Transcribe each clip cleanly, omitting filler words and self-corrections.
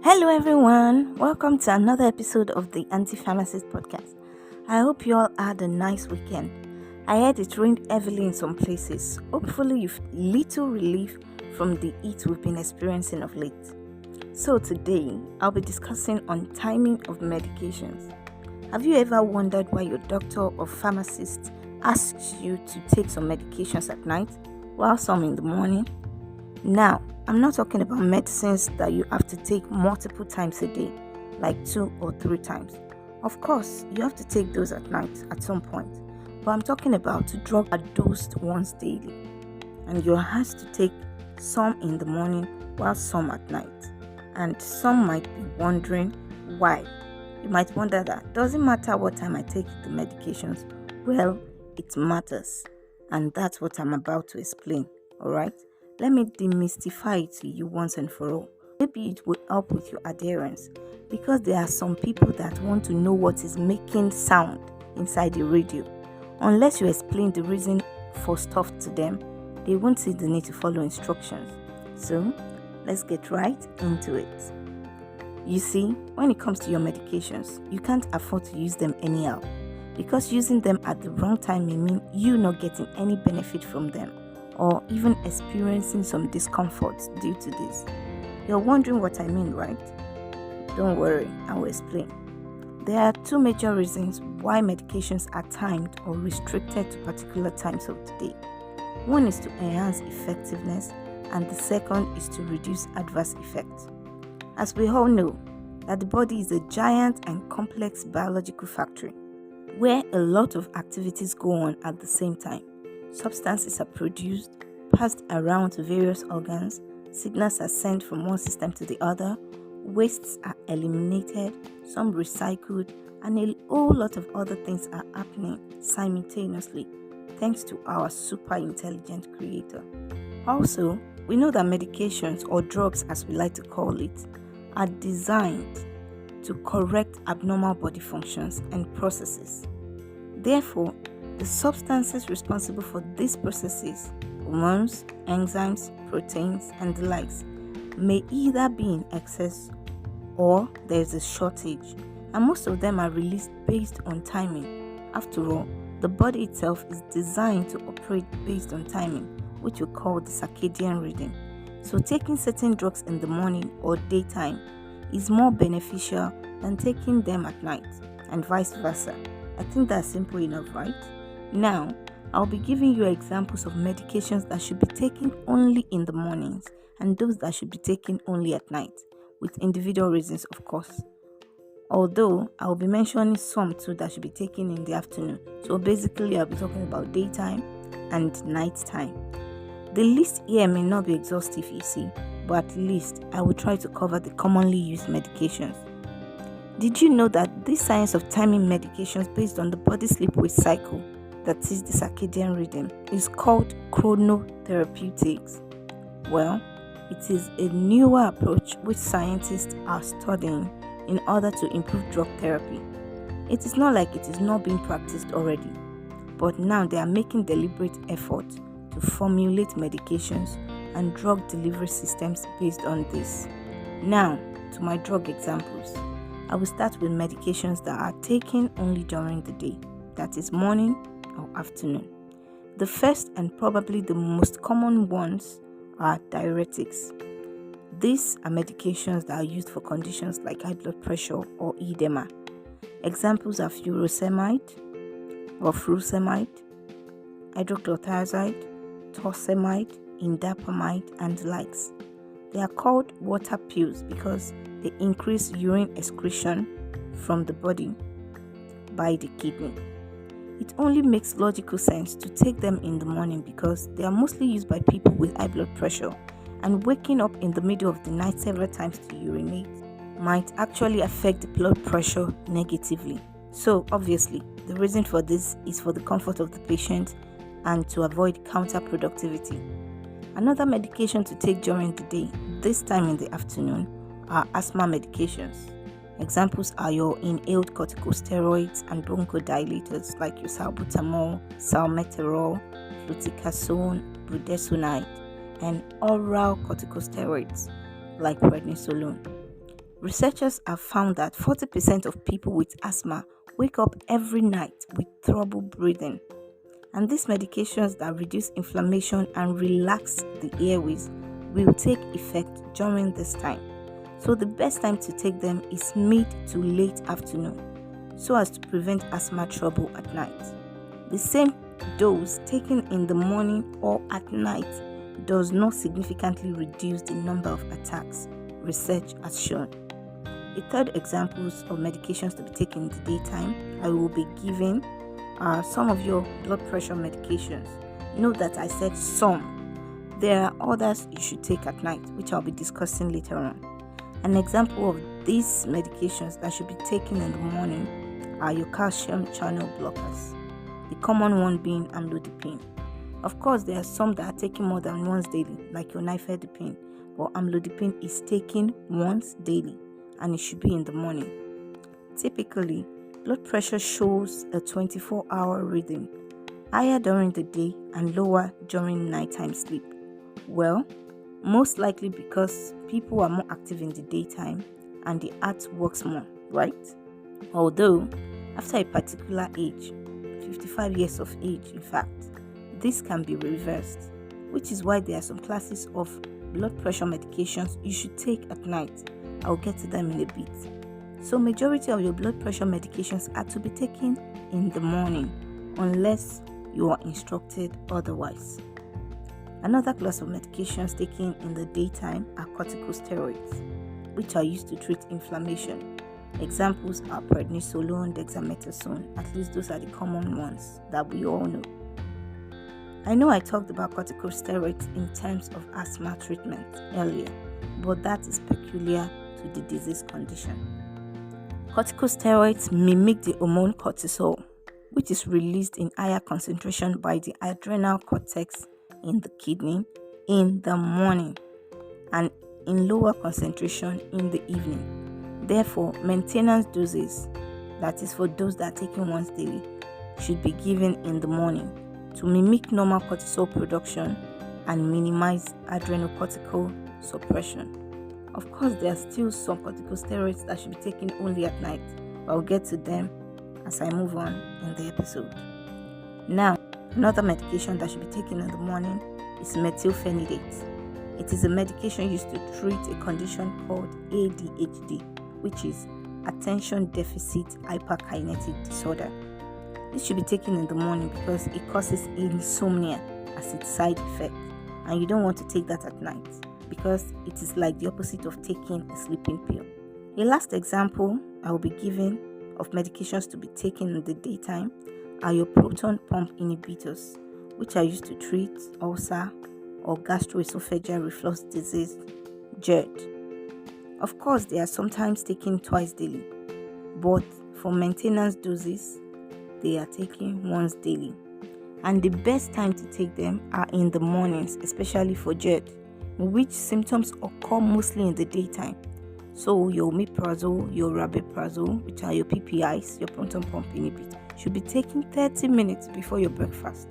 Hello everyone, welcome to another episode of the Anti-Pharmacist podcast. I hope you all had a nice weekend. I heard it rained heavily in some places. Hopefully you've little relief from the heat we've been experiencing of late. So today, I'll be discussing on timing of medications. Have you ever wondered why your doctor or pharmacist asks you to take some medications at night while some in the morning? Now, I'm not talking about medicines that you have to take multiple times a day, like 2 or 3 times. Of course, you have to take those at night at some point, but I'm talking about drugs are dosed once daily, and you're asked to take some in the morning while some at night. And some might be wondering why. You might wonder that doesn't matter what time I take the medications. Well, it matters, and that's what I'm about to explain. Alright? Let me demystify it to you once and for all. Maybe it will help with your adherence, because there are some people that want to know what is making sound inside the radio. Unless you explain the reason for stuff to them, they won't see the need to follow instructions. So, let's get right into it. You see, when it comes to your medications, you can't afford to use them anyhow, because using them at the wrong time may mean you not getting any benefit from them, or even experiencing some discomfort due to this. You're wondering what I mean, right? Don't worry, I will explain. There are 2 major reasons why medications are timed or restricted to particular times of the day. One is to enhance effectiveness, and the second is to reduce adverse effects. As we all know, that the body is a giant and complex biological factory where a lot of activities go on at the same time. Substances are produced, passed around to various organs, signals are sent from one system to the other, wastes are eliminated, some recycled, and a whole lot of other things are happening simultaneously, thanks to our super intelligent creator. Also, we know that medications, or drugs as we like to call it, are designed to correct abnormal body functions and processes. Therefore, the substances responsible for these processes, hormones, enzymes, proteins, and the likes, may either be in excess or there is a shortage, and most of them are released based on timing. After all, the body itself is designed to operate based on timing, which we call the circadian rhythm. So taking certain drugs in the morning or daytime is more beneficial than taking them at night, and vice versa. I think that's simple enough, right? Now, I'll be giving you examples of medications that should be taken only in the mornings and those that should be taken only at night, with individual reasons, of course. Although, I'll be mentioning some too that should be taken in the afternoon. So basically, I'll be talking about daytime and nighttime. The list here may not be exhaustive, you see, but at least I will try to cover the commonly used medications. Did you know that this science of timing medications based on the body sleep-wake cycle, that is the circadian rhythm, is called Chronotherapeutics? Well, it is a newer approach which scientists are studying in order to improve drug therapy. It is not like it is not being practiced already, but now they are making deliberate effort to formulate medications and drug delivery systems based on this. Now, to my drug examples. I will start with medications that are taken only during the day, that is morning or afternoon. The first and probably the most common ones are diuretics. These are medications that are used for conditions like high blood pressure or edema. Examples are furosemide or furosemide, hydrochlorothiazide, torsemide, indapamide, and the likes. They are called water pills because they increase urine excretion from the body by the kidney. It only makes logical sense to take them in the morning because they are mostly used by people with high blood pressure, and waking up in the middle of the night several times to urinate might actually affect the blood pressure negatively. So obviously, the reason for this is for the comfort of the patient and to avoid counterproductivity. Another medication to take during the day, this time in the afternoon, are asthma medications. Examples are your inhaled corticosteroids and bronchodilators like your salbutamol, salmeterol, fluticasone, budesonide, and oral corticosteroids like prednisolone. Researchers have found that 40% of people with asthma wake up every night with trouble breathing. And these medications that reduce inflammation and relax the airways will take effect during this time. So the best time to take them is mid to late afternoon, so as to prevent asthma trouble at night. The same dose taken in the morning or at night does not significantly reduce the number of attacks, research has shown. The third examples of medications to be taken in the daytime, I will be giving some of your blood pressure medications. Note that I said some. There are others you should take at night, which I'll be discussing later on. An example of these medications that should be taken in the morning are your calcium channel blockers, the common one being amlodipine. Of course, there are some that are taken more than once daily, like your nifedipine, but amlodipine is taken once daily and it should be in the morning. Typically, blood pressure shows a 24-hour rhythm, higher during the day and lower during nighttime sleep. Well, most likely because people are more active in the daytime and the heart works more, right? Although, after a particular age, 55 years of age in fact, this can be reversed, which is why there are some classes of blood pressure medications you should take at night. I'll get to them in a bit. So majority of your blood pressure medications are to be taken in the morning unless you are instructed otherwise. Another class of medications taken in the daytime are corticosteroids, which are used to treat inflammation. Examples are prednisolone, dexamethasone. At least those are the common ones that we all know. I know I talked about corticosteroids in terms of asthma treatment earlier, but that is peculiar to the disease condition. Corticosteroids mimic the hormone cortisol, which is released in higher concentration by the adrenal cortex in the kidney in the morning and in lower concentration in the evening. Therefore, maintenance doses, that is for those that are taken once daily, should be given in the morning to mimic normal cortisol production and minimize adrenocortical suppression. Of course, there are still some corticosteroids that should be taken only at night, but I'll get to them as I move on in the episode. Now, another medication that should be taken in the morning is methylphenidate. It is a medication used to treat a condition called ADHD, which is attention deficit hyperkinetic disorder. This should be taken in the morning because it causes insomnia as its side effect, and you don't want to take that at night because it is like the opposite of taking a sleeping pill. A last example I will be giving of medications to be taken in the daytime are your proton pump inhibitors, which are used to treat ulcer or gastroesophageal reflux disease, GERD. Of course, they are sometimes taken twice daily, but for maintenance doses, they are taken once daily. And the best time to take them are in the mornings, especially for GERD, which symptoms occur mostly in the daytime. So your omeprazole, your rabeprazole, which are your PPIs, your proton pump inhibitors, should be taken 30 minutes before your breakfast.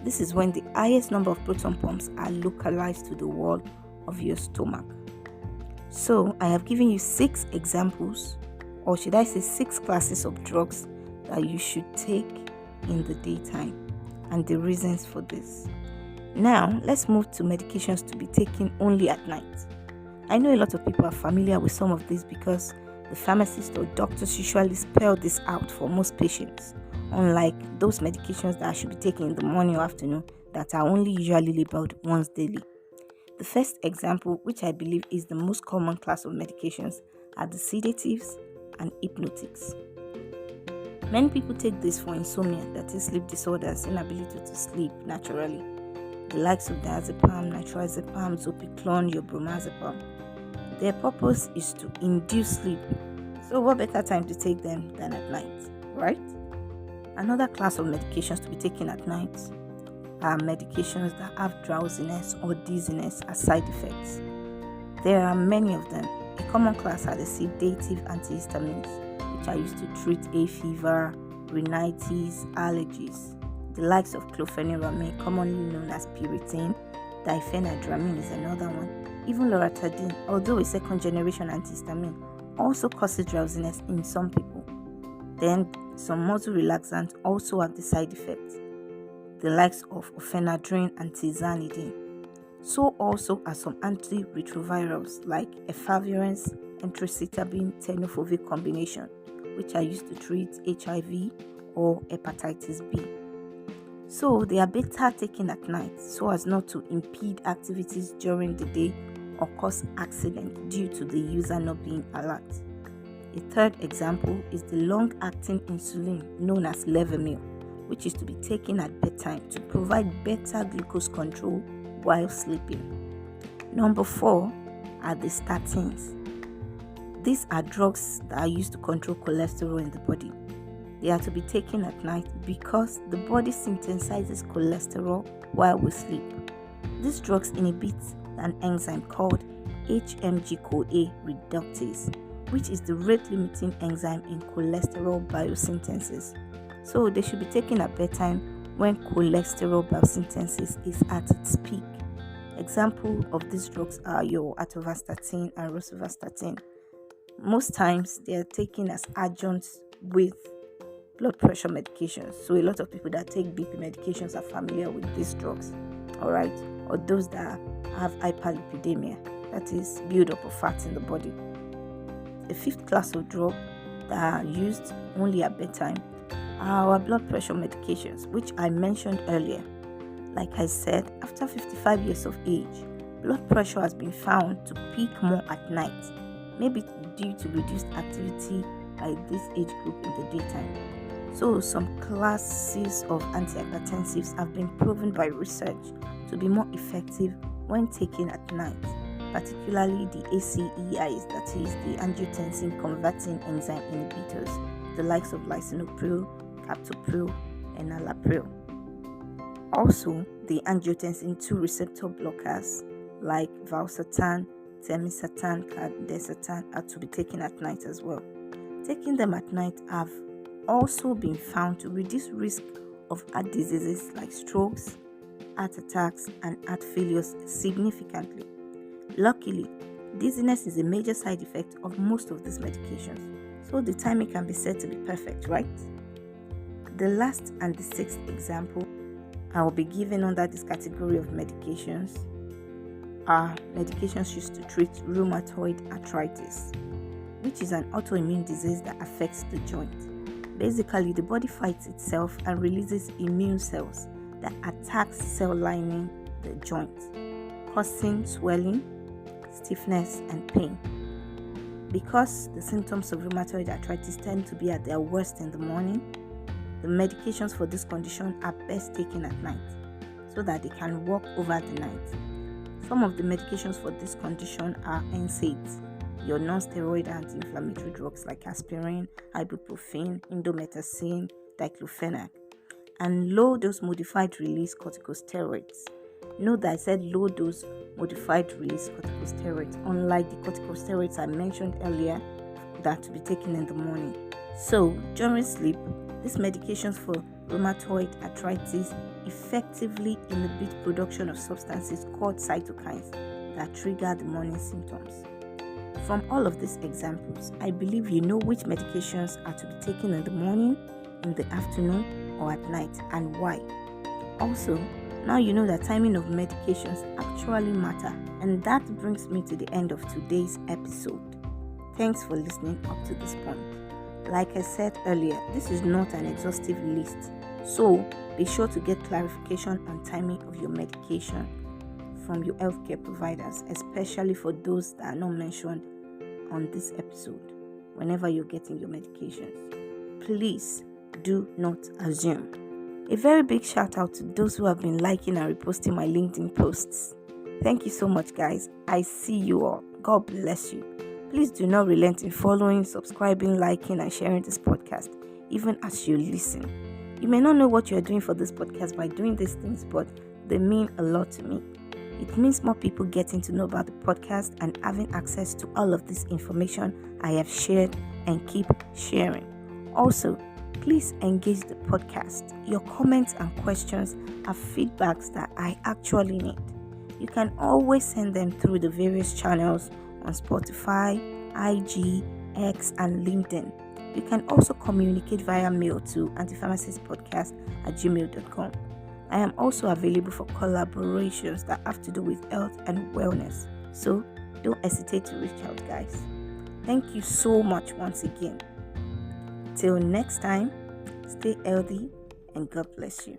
This is when the highest number of proton pumps are localized to the wall of your stomach. So I have given you 6 examples, or should I say 6 classes of drugs that you should take in the daytime and the reasons for this. Now, let's move to medications to be taken only at night. I know a lot of people are familiar with some of these because the pharmacist or doctors usually spell this out for most patients, unlike those medications that should be taken in the morning or afternoon that are only usually labeled once daily. The first example, which I believe is the most common class of medications, are the sedatives and hypnotics. Many people take this for insomnia, that is sleep disorders, inability to sleep naturally. The likes of diazepam, nitrazepam, zopiclone, your bromazepam. Their purpose is to induce sleep. So what better time to take them than at night, right? Another class of medications to be taken at night are medications that have drowsiness or dizziness as side effects. There are many of them. A common class are the sedative antihistamines, which are used to treat hay fever, rhinitis, allergies. The likes of chlorpheniramine, commonly known as Piriton, diphenhydramine is another one. Even loratadine, although a second generation antihistamine, also causes drowsiness in some people. Then some muscle relaxants also have the side effects, the likes of phenadrine and tizanidine. So also are some antiretrovirals like efavirenz, enterocitabine, tenofovir combination, which are used to treat HIV or hepatitis B. So they are better taken at night so as not to impede activities during the day or cause accident due to the user not being alert. A third example is the long-acting insulin known as Levemil, which is to be taken at bedtime to provide better glucose control while sleeping. Number 4 are the statins. These are drugs that are used to control cholesterol in the body. They are to be taken at night because the body synthesizes cholesterol while we sleep. These drugs inhibit an enzyme called HMG-CoA reductase, which is the rate-limiting enzyme in cholesterol biosynthesis. So they should be taken at bedtime when cholesterol biosynthesis is at its peak. Examples of these drugs are your atorvastatin and rosuvastatin. Most times they are taken as adjuncts with blood pressure medications. So a lot of people that take BP medications are familiar with these drugs, alright? Or those that have hyperlipidemia, that is buildup of fat in the body. The fifth class of drugs that are used only at bedtime are our blood pressure medications, which I mentioned earlier. Like I said, after 55 years of age, blood pressure has been found to peak more at night, maybe due to reduced activity by this age group in the daytime. So some classes of antihypertensives have been proven by research to be more effective when taken at night, particularly the ACEIs, that is the angiotensin converting enzyme inhibitors, the likes of lisinopril, captopril, and enalapril. Also, the angiotensin 2 receptor blockers like valsartan, telmisartan, candesartan are to be taken at night as well. Taking them at night have also been found to reduce risk of heart diseases like strokes, heart attacks, and heart failures significantly. Luckily, dizziness is a major side effect of most of these medications, so the timing can be said to be perfect, right? The last and the sixth example I will be giving under this category of medications are medications used to treat rheumatoid arthritis, which is an autoimmune disease that affects the joint. Basically, the body fights itself and releases immune cells that attack cell lining the joint, causing swelling, stiffness, and pain. Because the symptoms of rheumatoid arthritis tend to be at their worst in the morning, the medications for this condition are best taken at night so that they can work over the night. Some of the medications for this condition are NSAIDs, your non-steroid anti-inflammatory drugs like aspirin, ibuprofen, indomethacin, diclofenac, and low-dose modified release corticosteroids. Note that I said low-dose modified release corticosteroids, unlike the corticosteroids I mentioned earlier that to be taken in the morning. So, during sleep, these medications for rheumatoid arthritis effectively inhibit production of substances called cytokines that trigger the morning symptoms. From all of these examples, I believe you know which medications are to be taken in the morning, in the afternoon, or at night, and why. Also, now you know that timing of medications actually matter, and that brings me to the end of today's episode. Thanks for listening up to this point. Like I said earlier, this is not an exhaustive list, so be sure to get clarification on timing of your medication from your healthcare providers, especially for those that are not mentioned on this episode. Whenever you're getting your medications, please do not assume. A very big shout out to those who have been liking and reposting my LinkedIn posts. Thank you so much, guys. I see you all. God bless you. Please do not relent in following, subscribing, liking, and sharing this podcast, even as you listen. You may not know what you are doing for this podcast by doing these things, but they mean a lot to me. It means more people getting to know about the podcast and having access to all of this information I have shared and keep sharing. Also, please engage the podcast. Your comments and questions are feedbacks that I actually need. You can always send them through the various channels on Spotify, IG, X, and LinkedIn. You can also communicate via mail to antipharmacistpodcast@gmail.com. I am also available for collaborations that have to do with health and wellness. So don't hesitate to reach out, guys. Thank you so much once again. Till next time, stay healthy and God bless you.